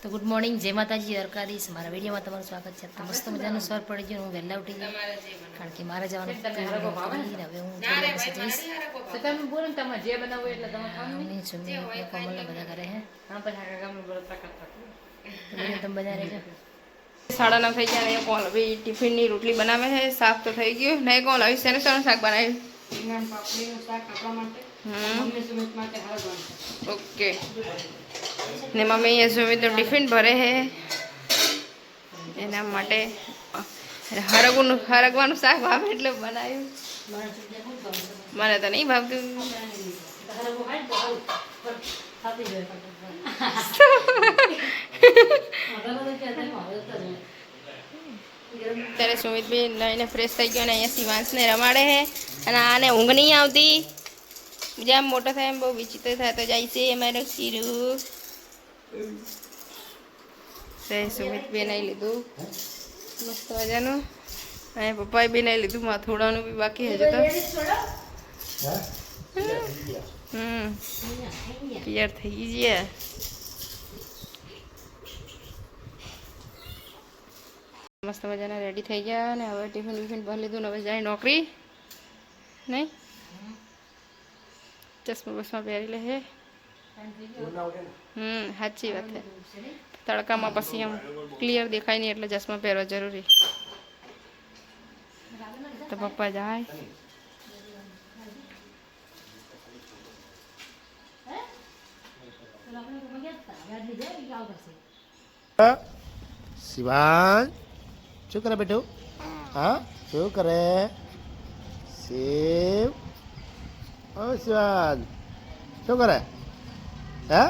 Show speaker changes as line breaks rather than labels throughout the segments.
તો good morning, જય માતાજી, હરકાદીશ. મારા વિડીયોમાં તમારું સ્વાગત છે. તો મસ્ત મજાનું સવાર પડી ગયું. હું વહેલા ઉઠી ગઈ કારણ કે મારે જવાનું હતું. હવે હું થોડી વાર જઈશ. કોમલને બધા કરે છે. તમે બધા રહેજો.
9:30 થઈ ગયા ને કોણ હવે ટિફિનની રોટલી બનાવે છે. શાક તો થઈ ગયું નહીં. કોણ હવે શેનું શાક બનાવ્યું? ઓકે. ને મમ્મી અહીંયા સુમિત તો ટિફિન ભરે છે એના માટે હરગવાનું શાક ભાવે એટલે બનાવ્યું. મને તો નહીં ભાવતું. ત્યારે સુમિતભાઈ લઈને ફ્રેશ થઈ ગયો અને અહીંયા શિવાંશને રમાડે છે અને આને ઊંઘ નહીં આવતી. જેમ મોટો થાય એમ બહુ વિચિત્ર થતો જાય છે અમારો શીરું. સુમિતભાઈ નહીં લીધું મસ્ત મજાનું. અહીંયા પપ્પાએ બી નહીં લીધું. માથોડાનું બી બાકી હજુ તો. તૈયાર થઈ ગયા. મસ્ત મજાના રેડી થઈ ગયા અને હવે ટિફિન વિફિન ભરી લીધું ને હવે જાય નોકરી. નહીં ચશ્મા બસમાં પહેરી લે છે. સાચી વાત છે. તડકામાં પછી આમ ક્લિયર દેખાય નહીં એટલે ચશ્મા પહેરવા જરૂરી. તો પપ્પા જાય.
શિવાન શું કરે બેટું? હા શું કરે? શિવ ઓ શિવાન શું કરે? હે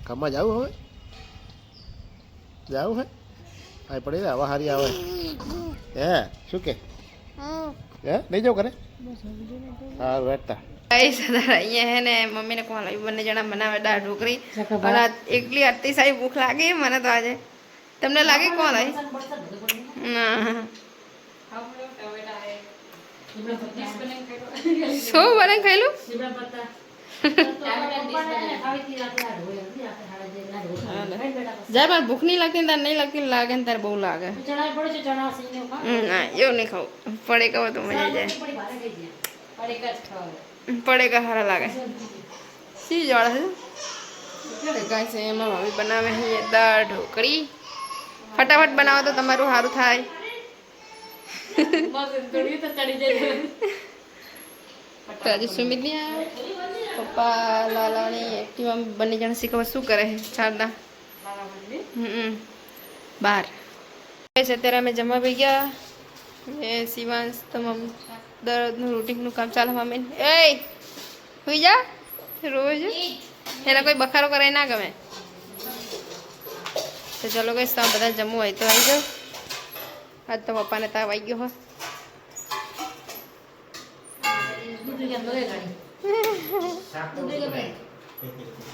કામમાં જવું હવે? જવું હે? હા પડે ને હવા હારી આવે. હે શું કે? હે નહીં જવું કરે? હા બેઠતા
અહીંયા હે ને મમ્મીને કોણ લાવી બંને જણા બનાવે દાળ ઢોકળી. અને એકલી અતિશાહી ભૂખ લાગે મને તો આજે. તમને લાગે કોણ લાવી? શું બને ખાઈલું? જ્યારે ભૂખ નહીં લાગતી તારે નહીં લાગતી લાગે ને તારે બહુ લાગે. એવું નહીં ખાવું. પડે કહો તો મજા જાય. પડેગા સારા લાગે. સી જોડે છે એમાં મમ્મી બનાવે છે દાળ ઢોકળી. ફટાફટ બનાવો તો તમારું સારું થાય. તો હજી સુમિત નહીં આવે. પપ્પા લાલાની એક્ટિવા બંને જણા શીખવા શું કરે છે ચારદા બાર છે. અત્યારે અમે જમવા બી ગયા. એ શિવાંશ તો મમ્મી દરરોજનું રૂટીનનું કામ ચાલે. મમ્મી એ હોઈ જા રોજ એને કોઈ બખારો કરે ના ગમે. તો ચલો કઈ તમે બધા જમવું હોય તો આવી જાઓ. આજ તો પપ્પાને તાવ આવી ગયો હોય.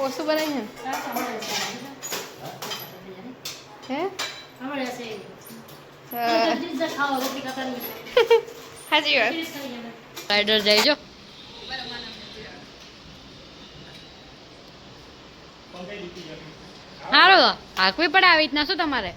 ઓછું બનાવી છે હે સાચી વાત.
રાઈડર જઈજો. સારું હાંકવી પડે આવી રીતના. શું તમારે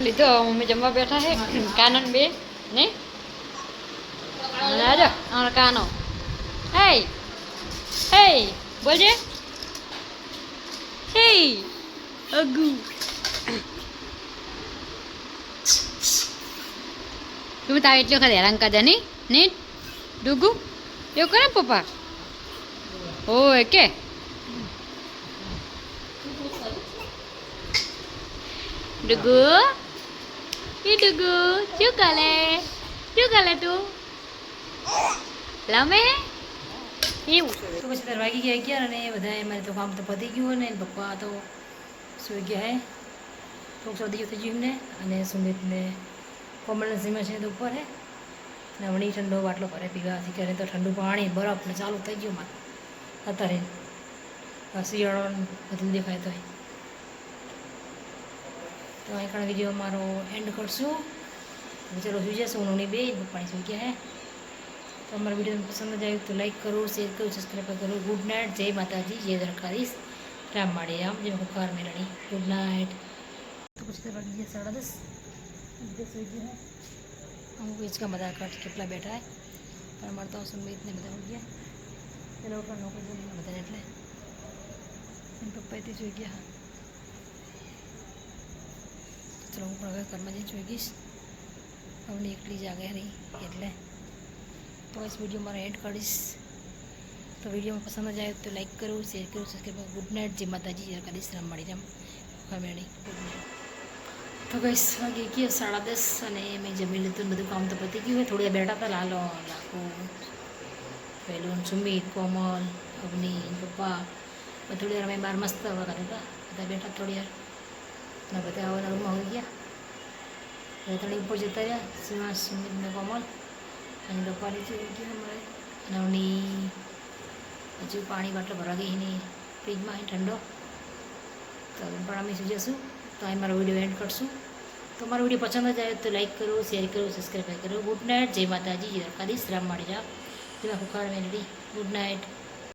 લીધો મમ્મી જમવા બેઠા છે. કાનન બે નહીં આજો કાનો. હે હે બોલજે. હે અગુ તું તાવ એટલો ખરે હેરાન કાજા નહીં નહીં ડુગુ એવું કરે પપ્પા. ઓ કે ડુગુ એ ડુગુ શું કરે તું લમે એવું. તો પછી તાર વાગી ગયા 11 અને એ બધા મારે તો કામ તો પતી ગયું ને પપ્પા તો સુઈ ગયા હે. થોડુંક શરદી થઈ ગયું એમને અને સુમિતને કોમલને સીમા છે તો ઉપર હે ને વણી ઠંડો બાટલો ભરે પીવાથી કરે તો ઠંડુ પાણી બરફ ને ચાલુ થઈ ગયું મારે. અત્યારે શિયાળો બધું દેખાય તો અહીં કણ વિડીયો મારો એન્ડ કરશું. ચલો સુઈ જશું ઉનોની બે પપ્પાની સુઈ ગયા હે. તો અમારા વિડીયો પસંદ જ આવ્યું તો લાઈક કરો, શેર કરો, સબસ્ક્રાઈબ કરો. ગુડ નાઇટ, જય માતાજી, જય દ્વારકાધીશ, રામ માળે આમ, જય કુકાર મેળણી. Good night. તો પછી તો વાગી ગયા 10:30. સુઈ ગયા અમુક હિંચકા બધા કટ કેટલા બેઠા હે પણ અમારે તો સુમિતને બધા ઉઠી ગયા. એ લોકો નોકરી જઈને બધાને એટલે એમ પપ્પાથી સુઈ ગયા. ચલો હું પણ હવે ઘરમાં જઈને સુઈ ગઈશ. અમને એકલી જાગે રહી એટલે તો इस वीडियो मारा एंड કરીશ. તો વિડીયોમાં પસંદ જ આવે તો લાઈક કરો, શેર કરો, સબસ્ક્રાઈબ કરો. ગુડ નાઇટ, જય માતાજી, જય દ્વારકાધીશ, રામ માળી રામ ફેમિલી. Good night. તો ગઈશ વાગે ગયા 10:30 અને મેં જમી લીધું બધું કામ તો પતી ગયું હોય. થોડી બેઠા હતા લાલો લાખો પહેલું સુમિત, કોમલ, અગ્નિ, પપ્પા થોડી વાર અમે બહાર મસ્ત હવા કરતા હતા. બધા બેઠા થોડી વાર અને બધા હવાના રૂમમાં હોઈ ગયા. બધા ત્રણેય ઉપર જતા રહ્યા, શિવાંશ, સુમિત ને કોમલ અને પપ્પા નીચે ગયા અમારે. અને અવની હજુ પાણી બાટલો ભરવા ગઈ એની ફ્રીજમાં અહીં ઠંડો. તો પણ અમે સુઈ જશું. તો અહીં મારો વિડીયો એન્ડ કરશું. તો મારો વિડીયો પસંદ જ આવે તો લાઈક કરો, શેર કરો, સબસ્ક્રાઈબ કરો. ગુડ નાઇટ, જય માતાજી, જય દ્વારકાધીશ, રામ માળી રામ, જય કુકાર મેલડી. Good night.